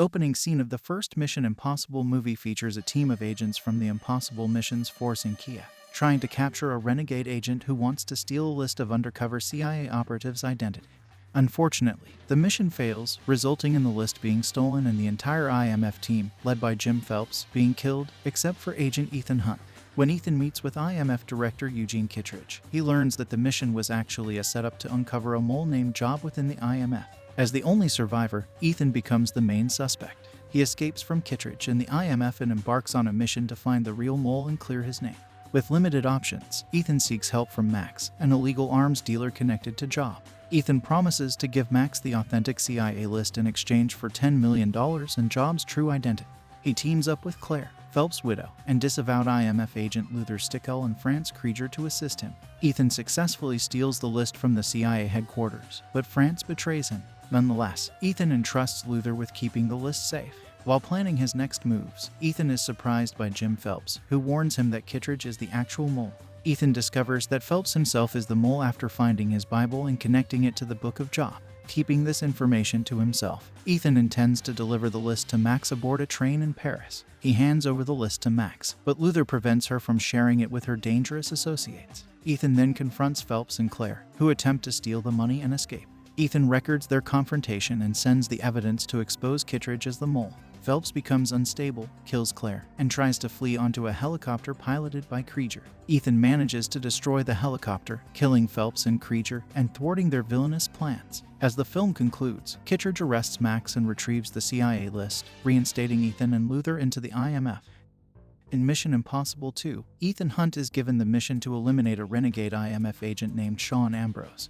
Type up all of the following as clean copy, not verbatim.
opening scene of the first Mission Impossible movie features a team of agents from the Impossible Missions Force in Kiev, trying to capture a renegade agent who wants to steal a list of undercover CIA operatives' identity. Unfortunately, the mission fails, resulting in the list being stolen and the entire IMF team, led by Jim Phelps, being killed, except for Agent Ethan Hunt. When Ethan meets with IMF Director Eugene Kittredge, he learns that the mission was actually a setup to uncover a mole named Job within the IMF. As the only survivor, Ethan becomes the main suspect. He escapes from Kittredge and the IMF and embarks on a mission to find the real mole and clear his name. With limited options, Ethan seeks help from Max, an illegal arms dealer connected to Job. Ethan promises to give Max the authentic CIA list in exchange for $10 million and Job's true identity. He teams up with Claire, Phelps' widow, and disavowed IMF agent Luther Stickel and France Krieger to assist him. Ethan successfully steals the list from the CIA headquarters, but France betrays him. Nonetheless, Ethan entrusts Luther with keeping the list safe. While planning his next moves, Ethan is surprised by Jim Phelps, who warns him that Kittredge is the actual mole. Ethan discovers that Phelps himself is the mole after finding his Bible and connecting it to the Book of Job. Keeping this information to himself, Ethan intends to deliver the list to Max aboard a train in Paris. He hands over the list to Max, but Luther prevents her from sharing it with her dangerous associates. Ethan then confronts Phelps and Claire, who attempt to steal the money and escape. Ethan records their confrontation and sends the evidence to expose Kittredge as the mole. Phelps becomes unstable, kills Claire, and tries to flee onto a helicopter piloted by Krieger. Ethan manages to destroy the helicopter, killing Phelps and Krieger and thwarting their villainous plans. As the film concludes, Kittredge arrests Max and retrieves the CIA list, reinstating Ethan and Luther into the IMF. In Mission Impossible 2, Ethan Hunt is given the mission to eliminate a renegade IMF agent named Sean Ambrose,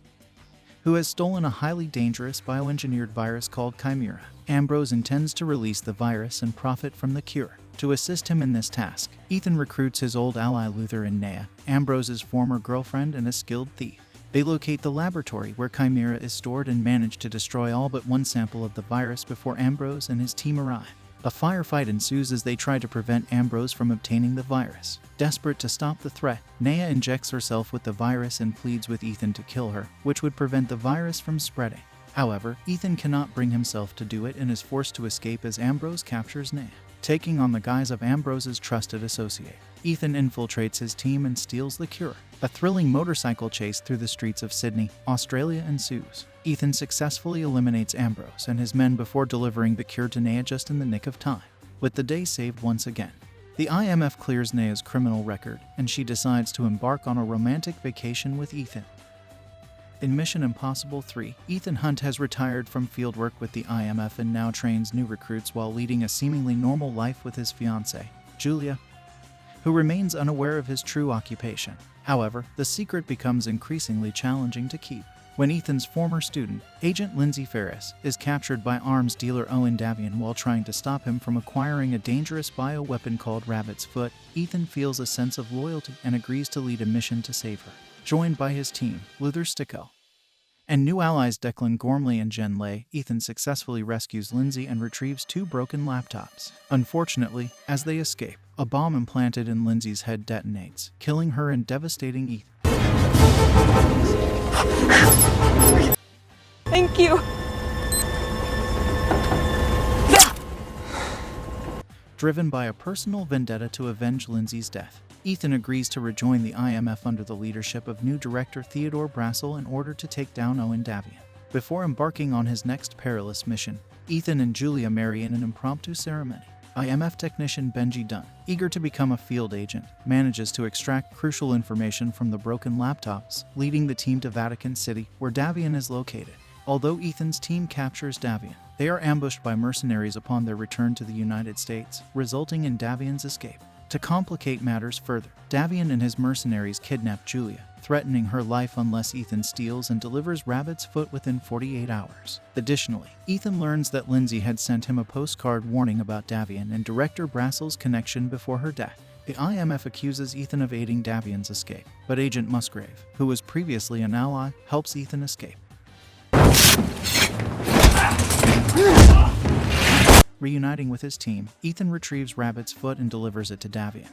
who has stolen a highly dangerous bioengineered virus called Chimera. Ambrose intends to release the virus and profit from the cure. To assist him in this task, Ethan recruits his old ally Luther and Nea, Ambrose's former girlfriend and a skilled thief. They locate the laboratory where Chimera is stored and manage to destroy all but one sample of the virus before Ambrose and his team arrive. A firefight ensues as they try to prevent Ambrose from obtaining the virus. Desperate to stop the threat, Nea injects herself with the virus and pleads with Ethan to kill her, which would prevent the virus from spreading. However, Ethan cannot bring himself to do it and is forced to escape as Ambrose captures Nea. Taking on the guise of Ambrose's trusted associate, Ethan infiltrates his team and steals the cure. A thrilling motorcycle chase through the streets of Sydney, Australia ensues. Ethan successfully eliminates Ambrose and his men before delivering the cure to Nea just in the nick of time, with the day saved once again. The IMF clears Nea's criminal record, and she decides to embark on a romantic vacation with Ethan. In Mission Impossible 3, Ethan Hunt has retired from fieldwork with the IMF and now trains new recruits while leading a seemingly normal life with his fiancée, Julia, who remains unaware of his true occupation. However, the secret becomes increasingly challenging to keep. When Ethan's former student, Agent Lindsay Ferris, is captured by arms dealer Owen Davian while trying to stop him from acquiring a dangerous bioweapon called Rabbit's Foot, Ethan feels a sense of loyalty and agrees to lead a mission to save her. Joined by his team, Luther Stickel, and new allies Declan Gormley and Jen Lay, Ethan successfully rescues Lindsay and retrieves 2 broken laptops. Unfortunately, as they escape, a bomb implanted in Lindsay's head detonates, killing her and devastating Ethan. Thank you. Driven by a personal vendetta to avenge Lindsay's death, Ethan agrees to rejoin the IMF under the leadership of new director Theodore Brassel in order to take down Owen Davian. Before embarking on his next perilous mission, Ethan and Julia marry in an impromptu ceremony. IMF technician Benji Dunn, eager to become a field agent, manages to extract crucial information from the broken laptops, leading the team to Vatican City, where Davian is located. Although Ethan's team captures Davian, they are ambushed by mercenaries upon their return to the United States, resulting in Davian's escape. To complicate matters further, Davian and his mercenaries kidnap Julia, threatening her life unless Ethan steals and delivers Rabbit's Foot within 48 hours. Additionally, Ethan learns that Lindsay had sent him a postcard warning about Davian and Director Brassel's connection before her death. The IMF accuses Ethan of aiding Davian's escape, but Agent Musgrave, who was previously an ally, helps Ethan escape. Reuniting with his team, Ethan retrieves Rabbit's Foot and delivers it to Davian,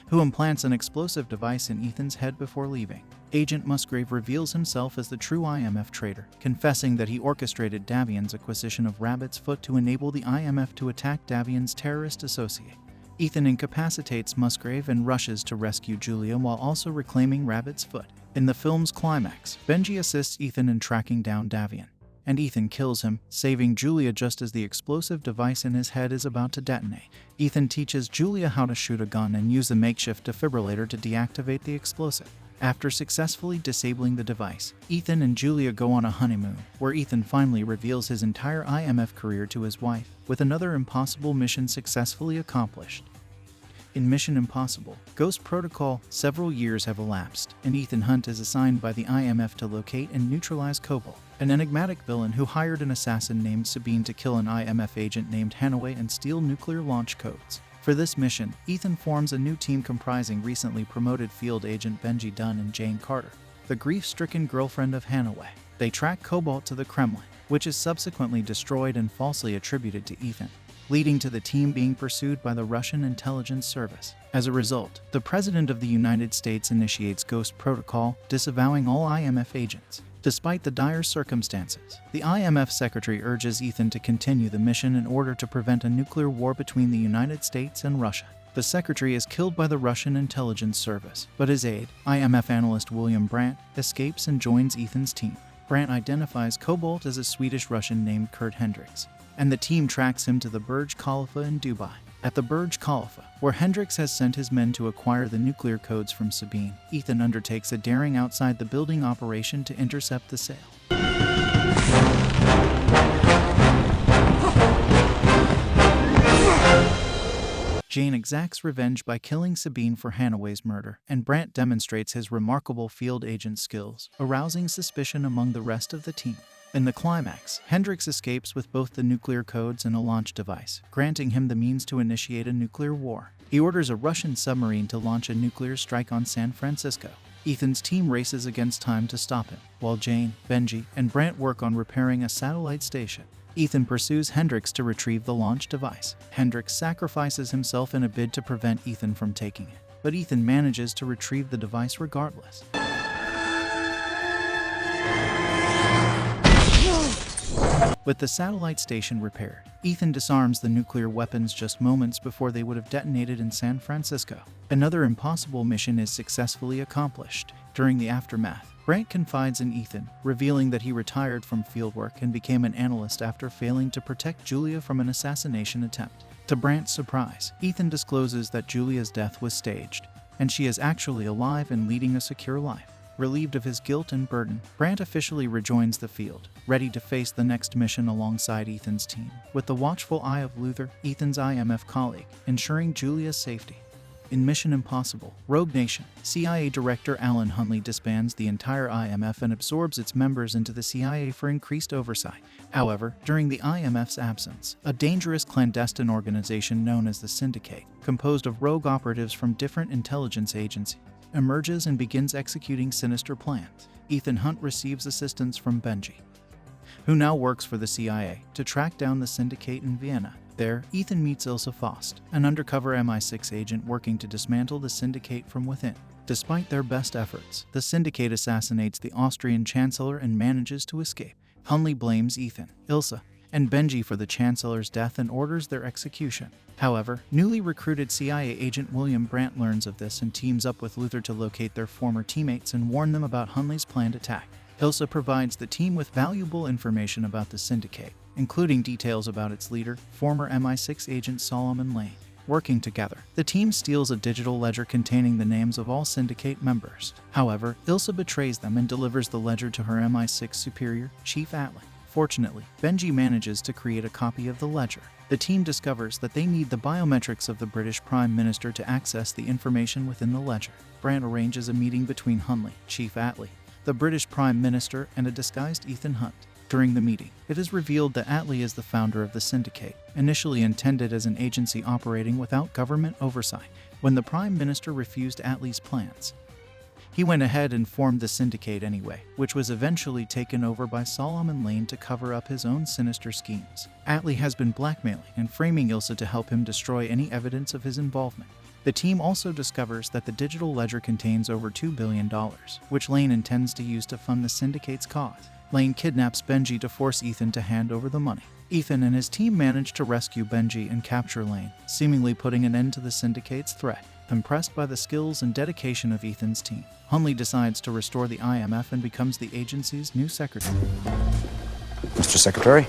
who implants an explosive device in Ethan's head before leaving. Agent Musgrave reveals himself as the true IMF traitor, confessing that he orchestrated Davian's acquisition of Rabbit's Foot to enable the IMF to attack Davian's terrorist associate. Ethan incapacitates Musgrave and rushes to rescue Julia while also reclaiming Rabbit's Foot. In the film's climax, Benji assists Ethan in tracking down Davian, and Ethan kills him, saving Julia just as the explosive device in his head is about to detonate. Ethan teaches Julia how to shoot a gun and use the makeshift defibrillator to deactivate the explosive. After successfully disabling the device, Ethan and Julia go on a honeymoon, where Ethan finally reveals his entire IMF career to his wife, with another impossible mission successfully accomplished. In Mission Impossible: Ghost Protocol, several years have elapsed, and Ethan Hunt is assigned by the IMF to locate and neutralize Cobalt, an enigmatic villain who hired an assassin named Sabine to kill an IMF agent named Hanaway and steal nuclear launch codes. For this mission, Ethan forms a new team comprising recently promoted field agent Benji Dunn and Jane Carter, the grief-stricken girlfriend of Hanaway. They track Cobalt to the Kremlin, which is subsequently destroyed and falsely attributed to Ethan, leading to the team being pursued by the Russian intelligence service. As a result, the President of the United States initiates Ghost Protocol, disavowing all IMF agents. Despite the dire circumstances, the IMF secretary urges Ethan to continue the mission in order to prevent a nuclear war between the United States and Russia. The secretary is killed by the Russian intelligence service, but his aide, IMF analyst William Brandt, escapes and joins Ethan's team. Brandt identifies Cobalt as a Swedish-Russian named Kurt Hendricks, and the team tracks him to the Burj Khalifa in Dubai. At the Burj Khalifa, where Hendricks has sent his men to acquire the nuclear codes from Sabine, Ethan undertakes a daring outside-the-building operation to intercept the sale. Jane exacts revenge by killing Sabine for Hanaway's murder, and Brandt demonstrates his remarkable field agent skills, arousing suspicion among the rest of the team. In the climax, Hendricks escapes with both the nuclear codes and a launch device, granting him the means to initiate a nuclear war. He orders a Russian submarine to launch a nuclear strike on San Francisco. Ethan's team races against time to stop him, while Jane, Benji, and Brandt work on repairing a satellite station. Ethan pursues Hendricks to retrieve the launch device. Hendricks sacrifices himself in a bid to prevent Ethan from taking it, but Ethan manages to retrieve the device regardless. With the satellite station repaired, Ethan disarms the nuclear weapons just moments before they would have detonated in San Francisco. Another impossible mission is successfully accomplished. During the aftermath, Brandt confides in Ethan, revealing that he retired from fieldwork and became an analyst after failing to protect Julia from an assassination attempt. To Brandt's surprise, Ethan discloses that Julia's death was staged, and she is actually alive and leading a secure life. Relieved of his guilt and burden, Brandt officially rejoins the field, ready to face the next mission alongside Ethan's team, with the watchful eye of Luther, Ethan's IMF colleague, ensuring Julia's safety. In Mission Impossible: Rogue Nation, CIA Director Alan Huntley disbands the entire IMF and absorbs its members into the CIA for increased oversight. However, during the IMF's absence, a dangerous clandestine organization known as the Syndicate, composed of rogue operatives from different intelligence agencies, emerges and begins executing sinister plans. Ethan Hunt receives assistance from Benji, who now works for the CIA, to track down the Syndicate in Vienna. There, Ethan meets Ilsa Faust, an undercover MI6 agent working to dismantle the Syndicate from within. Despite their best efforts, the Syndicate assassinates the Austrian Chancellor and manages to escape. Huntley blames Ethan, Ilsa, and Benji for the Chancellor's death and orders their execution. However, newly recruited CIA agent William Brandt learns of this and teams up with Luther to locate their former teammates and warn them about Huntley's planned attack. Ilsa provides the team with valuable information about the Syndicate, including details about its leader, former MI6 agent Solomon Lane. Working together, the team steals a digital ledger containing the names of all Syndicate members. However, Ilsa betrays them and delivers the ledger to her MI6 superior, Chief Atlee. Fortunately, Benji manages to create a copy of the ledger. The team discovers that they need the biometrics of the British Prime Minister to access the information within the ledger. Brandt arranges a meeting between Huntley, Chief Atlee, the British Prime Minister, and a disguised Ethan Hunt. During the meeting, it is revealed that Atlee is the founder of the Syndicate, initially intended as an agency operating without government oversight. When the Prime Minister refused Atlee's plans, he went ahead and formed the Syndicate anyway, which was eventually taken over by Solomon Lane to cover up his own sinister schemes. Atlee has been blackmailing and framing Ilsa to help him destroy any evidence of his involvement. The team also discovers that the digital ledger contains over $2 billion, which Lane intends to use to fund the syndicate's cause. Lane kidnaps Benji to force Ethan to hand over the money. Ethan and his team manage to rescue Benji and capture Lane, seemingly putting an end to the syndicate's threat. Impressed by the skills and dedication of Ethan's team, Hunley decides to restore the IMF and becomes the agency's new secretary. Mr. Secretary?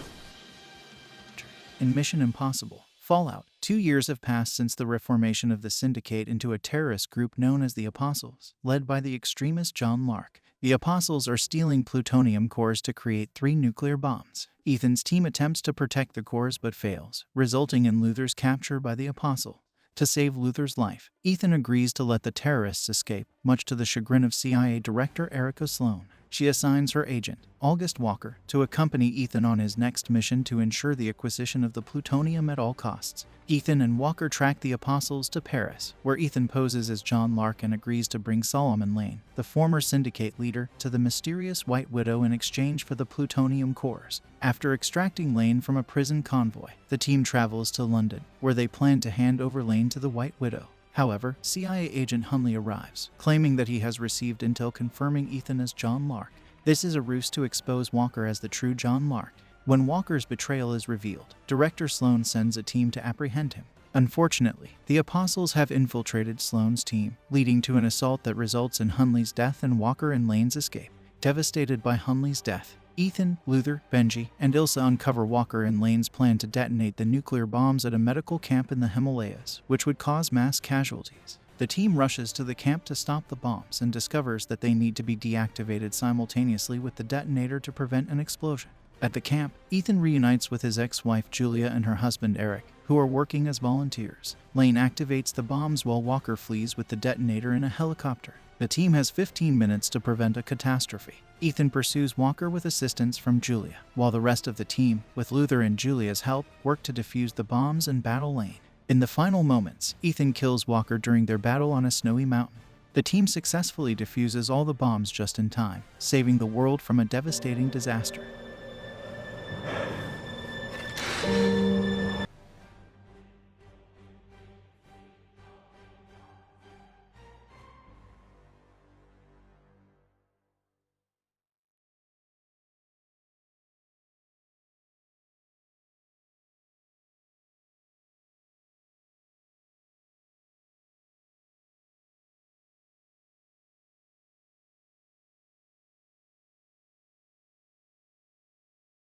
In Mission Impossible Fallout, 2 years have passed since the reformation of the syndicate into a terrorist group known as the Apostles, led by the extremist John Lark. The Apostles are stealing plutonium cores to create 3 nuclear bombs. Ethan's team attempts to protect the cores but fails, resulting in Luther's capture by the Apostle. To save Luther's life, Ethan agrees to let the terrorists escape, much to the chagrin of CIA Director Erica Sloan. She assigns her agent, August Walker, to accompany Ethan on his next mission to ensure the acquisition of the plutonium at all costs. Ethan and Walker track the Apostles to Paris, where Ethan poses as John Lark and agrees to bring Solomon Lane, the former syndicate leader, to the mysterious White Widow in exchange for the plutonium cores. After extracting Lane from a prison convoy, the team travels to London, where they plan to hand over Lane to the White Widow. However, CIA agent Hunley arrives, claiming that he has received intel confirming Ethan as John Lark. This is a ruse to expose Walker as the true John Lark. When Walker's betrayal is revealed, Director Sloan sends a team to apprehend him. Unfortunately, the Apostles have infiltrated Sloan's team, leading to an assault that results in Hunley's death and Walker and Lane's escape. Devastated by Hunley's death, Ethan, Luther, Benji, and Ilsa uncover Walker and Lane's plan to detonate the nuclear bombs at a medical camp in the Himalayas, which would cause mass casualties. The team rushes to the camp to stop the bombs and discovers that they need to be deactivated simultaneously with the detonator to prevent an explosion. At the camp, Ethan reunites with his ex-wife Julia and her husband Eric, who are working as volunteers. Lane activates the bombs while Walker flees with the detonator in a helicopter. The team has 15 minutes to prevent a catastrophe. Ethan pursues Walker with assistance from Julia, while the rest of the team, with Luther and Julia's help, work to defuse the bombs and battle Lane. In the final moments, Ethan kills Walker during their battle on a snowy mountain. The team successfully defuses all the bombs just in time, saving the world from a devastating disaster.